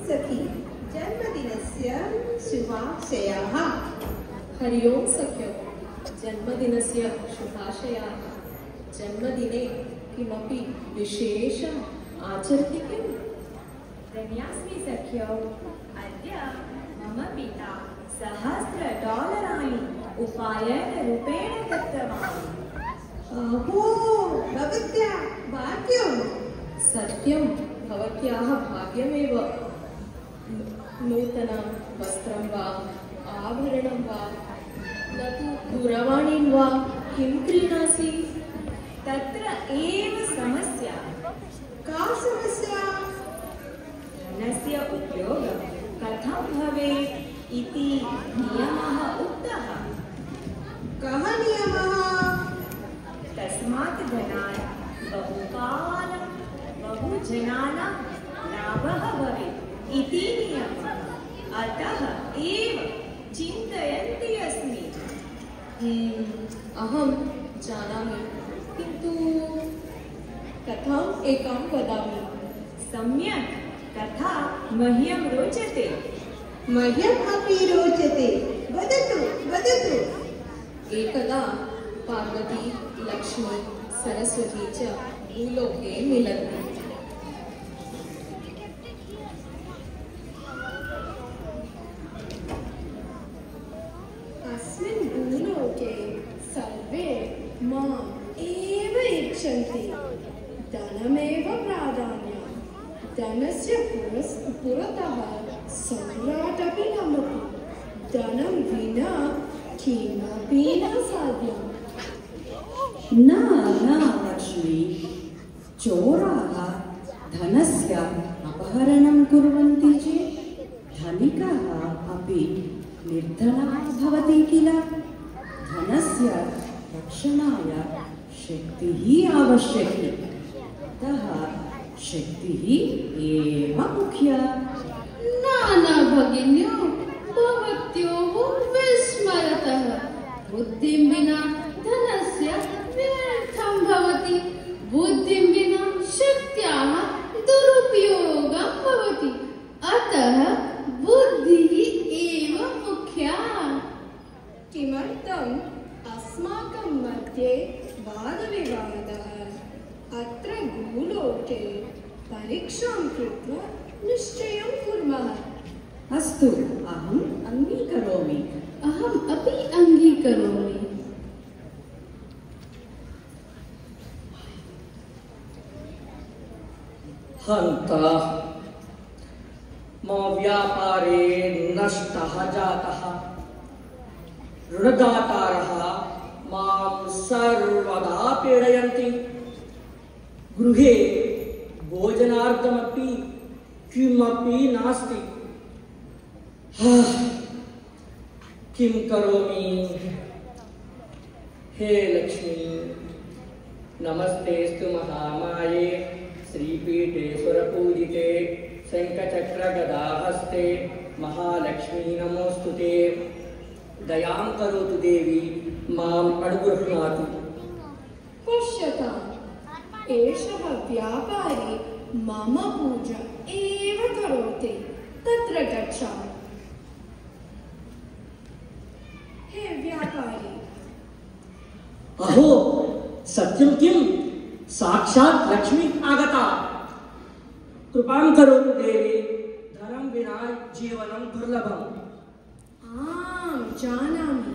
सखी जन्मदिनस्य शुभाशयाः। हरि ओं सख्यो, जन्मदिनस्य शुभाशयाः। जन्मदिने किमपि विशेषम् आचरति किम्? धन्यास्मि सख्यो, अद्य मम पिता $1,000 उपायनरूपेण दत्तवान्। अहो, भवत्याः भाग्यं। सत्यं, भवत्याः भाग्यमेव। नूतन वस्त्रं वा आभरणं वा न तु दूरवाणीं वा किं क्रीणासि? तत्र एव समस्या। का समस्या? धनस्य उपयोगः कथं भवेत् इति नियमः उक्तः। कः नियमः? तस्मात् धनात् बहुकालं बहुजनानां लाभः भवेत् इति नियमः। अतः एव चिन्तयन्ती अस्मि। अहं जानामि, किन्तु कथाम् एकां वदामि। सम्यक्, कथा मह्यं रोचते। मह्यम् अपि रोचते। वदतु वदतु। एकदा पार्वती, लक्ष्मी, सरस्वती च भूलोके मिलन्ति। अस्मिन् भूलोके सर्वे माम् एव इच्छन्ति। धनमेव प्राधान्यम्। धनस्य पुरतः सम्राटपि नमति। धनं विना किमपि न साध्यम्। न लक्ष्मी, चोराः धनस्य अपहरणं कुर्वन्ति चेत् धनिकः अपि निर्धनः भवति किल? धनस्य रक्षणाय शक्तिः आवश्यकी। अतः शक्तिः एव मुख्या। न भगिन्यो, भवत्योः विस्मरतः। बुद्धिं विना धनस्य व्यर्थं भवति। बुद्धिं विना शक्त्याः दुरुपयोगं भवति। अतः बुद्धिः एव मुख्या। किमर्थम् अस्माकं मध्ये वादविवादः? अत्र भूलोके परीक्षां कृत्वा निश्चयं कुर्मः। अस्तु, अहम् अङ्गीकरोमि। अहम् अपि अङ्गीकरोमि। हन्ता मम व्यापारे नष्टः जातः। ऋणदातारः मां सर्वदा पीडयन्ति। गृहे भोजनार्थमपि किमपि नास्ति। किं करोमि? हे लक्ष्मी, नमस्तेस्तु महामाये, श्रीपीठेश्वरपूजिते, शङ्खचक्रगदाहस्ते, महालक्ष्मी नमोऽस्तुते। दयां करोतु देवी, माम् अनुगृह्णातु। पश्यताम्, एषः व्यापारी मम पूजा एव करोति। तत्र गच्छामि। हे व्यापारी। अहो, सत्यं किं? साक्षात् लक्ष्मी आगता। कृपां करोतु देवी, धनं विना जीवनं दुर्लभम्। आम्, जानामि।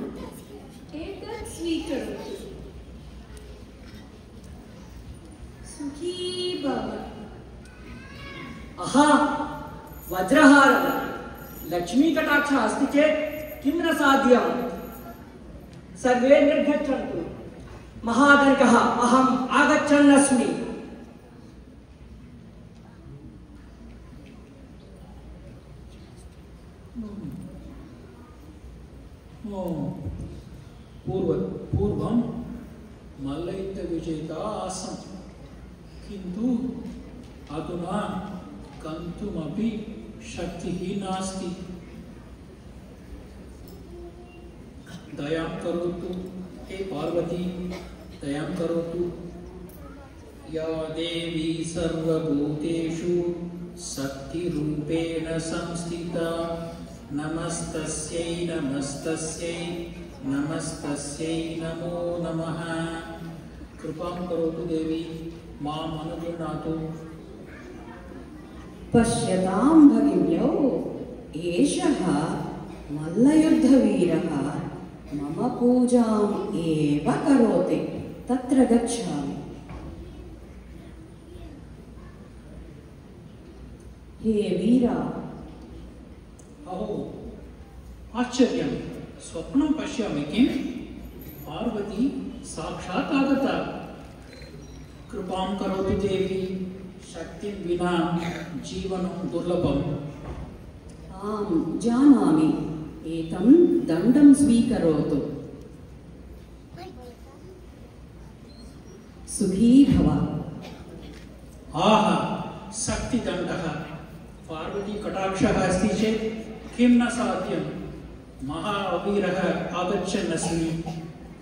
एतत् स्वीकरोतु। सुखी भव। आहा, वज्रहारः। लक्ष्मी कटाक्षः अस्ति चेत् किं न साध्यम्? सर्वे निर्गच्छन्तु। महाधनिकः अहम् आगच्छन्नस्मि। पूर्वं मल्लयुद्धविजेता आसम्, किन्तु अधुना गन्तुमपि शक्तिः नास्ति। दयां करोतु हे पार्वती, दयां करोतु। या देवी सर्वभूतेषु शक्तिरूपेण संस्थिता नमस्तस्यै नमस्तस्यै नमस्तस्यै नमो नमः। कृपां करोतु देवी माम् अनुगृह्णातु। पश्यतां भगिन्यौ, एषः मल्लयुद्धवीरः मम पूजाम् एव करोति। तत्र गच्छामि। हे वीरा। अहो आश्चर्यं, स्वप्नं पश्यामि किं? पार्वती साक्षात् आगता। कृपां करोतु देवी, शक्तिं विना जीवनं दुर्लभम्। आं जानामि, एतं दण्डं स्वीकरोतु। सुखी भव। आहा, शक्तिदण्डः। पार्वती कटाक्षः अस्ति चेत् किं न साध्यं। महावीरः आगच्छन् अस्मि,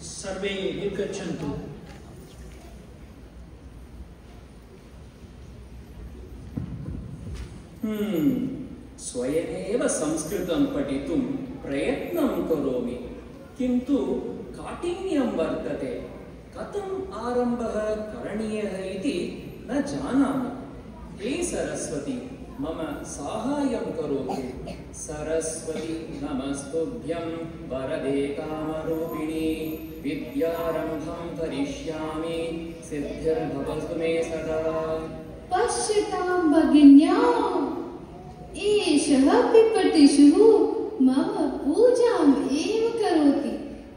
सर्वे निर्गच्छन्तु। स्वयमेव संस्कृतं पठितुं प्रयत्नं करोमि, किन्तु काठिन्यं वर्तते। कथम् आरम्भः करणीयः इति न जानामि। हे सरस्वती, मम साहाय्यं करोतु। सरस्वती नमस्तुभ्यं वरदे कामरूपिणी, विद्यारम्भं करिष्यामि, सिद्धिर्भवतु मे सदा। पश्यतां भगिन्यौ, एषः पिपटिषुः मम पूजाम् एव करोति।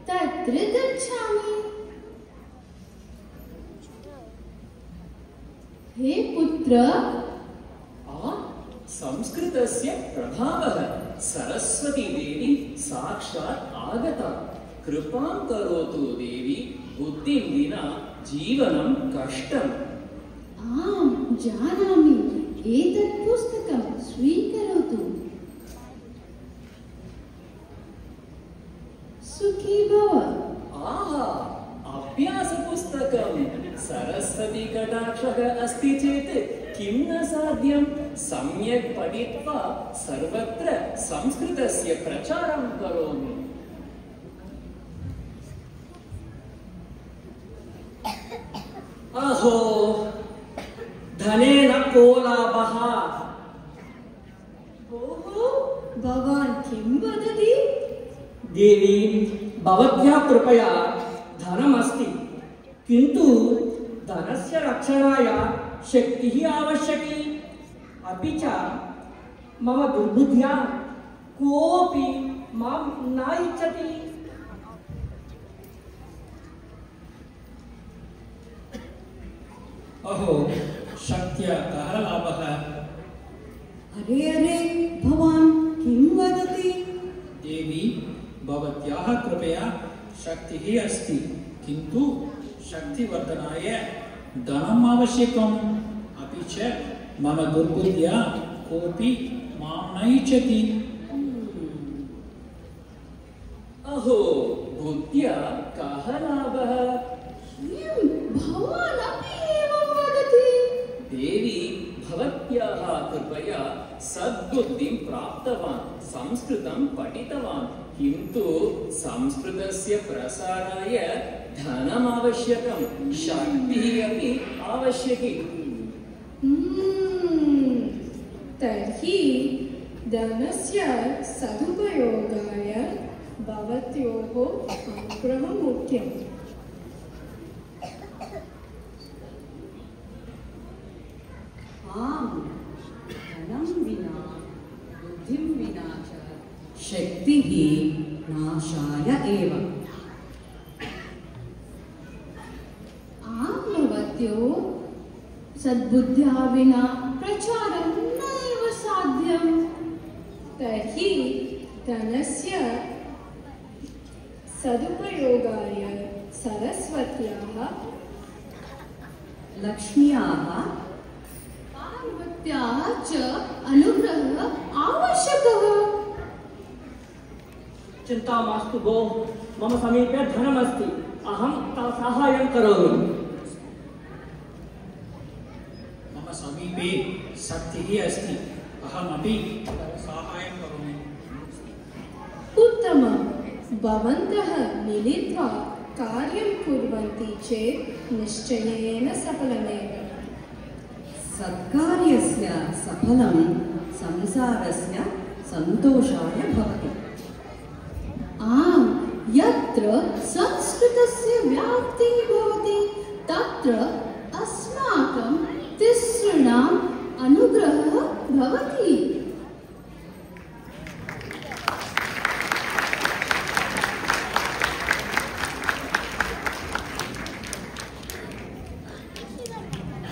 तत्र गच्छामि। हे पुत्र। संस्कृतस्य प्रभावः। सरस्वती देवी साक्षात् आगता। कृपां करोतु देवी, बुद्धिं विना जीवनं कष्टम्। आं जानामि, एतत् पुस्तकं स्वीकरोतु। सुखी भव। आहा, अभ्यासपुस्तकं। सरस्वती कटाक्षः अस्ति चेत् किं न साध्यं। सम्यक् पठित्वा सर्वत्र संस्कृतस्य प्रचारं करोमि। अहो, धनेन को लाभः? ओहो, भवान् किं वदति? देवी, भवत्याः कृपया धनमस्ति, किन्तु धनस्य रक्षणाय शक्तिः आवश्यकी। अपि च मम दुर्बुद्ध्या कोऽपि मां न इच्छति। अहो, शक्त्या कः लाभः? अरे अरे, भवान् किं वदति? देवी, भवत्याः कृपया शक्तिः अस्ति, किन्तु शक्तिवर्धनाय धनम् आवश्यकम्। अपि च मम दुर्बुद्ध्या कोऽपि मां न इच्छति। अहो, बुद्ध्या कः लाभः? किं भवान् अपि एवं वदति? देवी, भवत्याः कृपया सद्बुद्धिं प्राप्तवान्, संस्कृतं पठितवान्, किन्तु संस्कृतस्य प्रसाराय धनम् आवश्यकं, शक्तिः अपि आवश्यकी। तर्हि धनस्य सदुपयोगाय भवत्योः अनुग्रहं मुख्यम्। आम्, धनं विना बुद्धिं विना च शक्तिः नाशाय एव। आं भवत्यो, सद्बुद्ध्या विना प्रचारं नैव साध्यम्। तर्हि धनस्य सदुपयोगाय सरस्वत्याः लक्ष्म्याः पार्वत्याः च अनुग्रहः आवश्यकः। चिन्ता मास्तु भो, मम समीपे धनमस्ति, अहं तव साहाय्यं करोमि। मम समीपे शक्तिः अस्ति। अहमपि साहाय्यं करोमि। उत्तमं। भवन्तः मिलित्वा कार्यं कुर्वन्ति चेत् निश्चयेन सफलमेव। सत्कार्यस्य सफलं संसारस्य सन्तोषाय भवति। आम्, यत्र संस्कृतस्य व्याप्तिः भवति तत्र अस्माकं तिसॄणाम् अनुग्रहः भवति।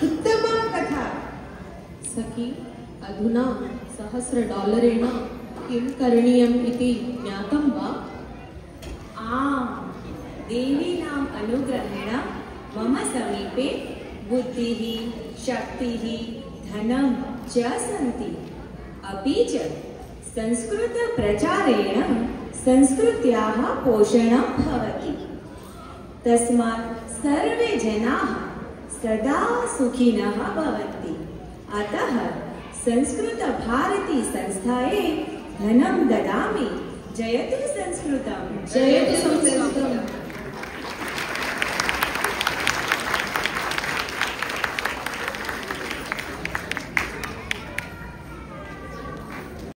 उत्तमा कथा। सखी, अधुना $1,000 किं करणीयम् इति ज्ञातं वा? आम्, देवीनाम् अनुग्रहेण मम समीपे बुद्धिः, शक्तिः, धनं च सन्ति। अपि च संस्कृतप्रचारेण संस्कृत्याः पोषणं भवति। तस्मात् सर्वे जनाः सदा सुखिनः भवन्ति। अतः संस्कृतभारती संस्थायै धनं ददामि। जयतु संस्कृतम्। जयतु संस्कृतम्।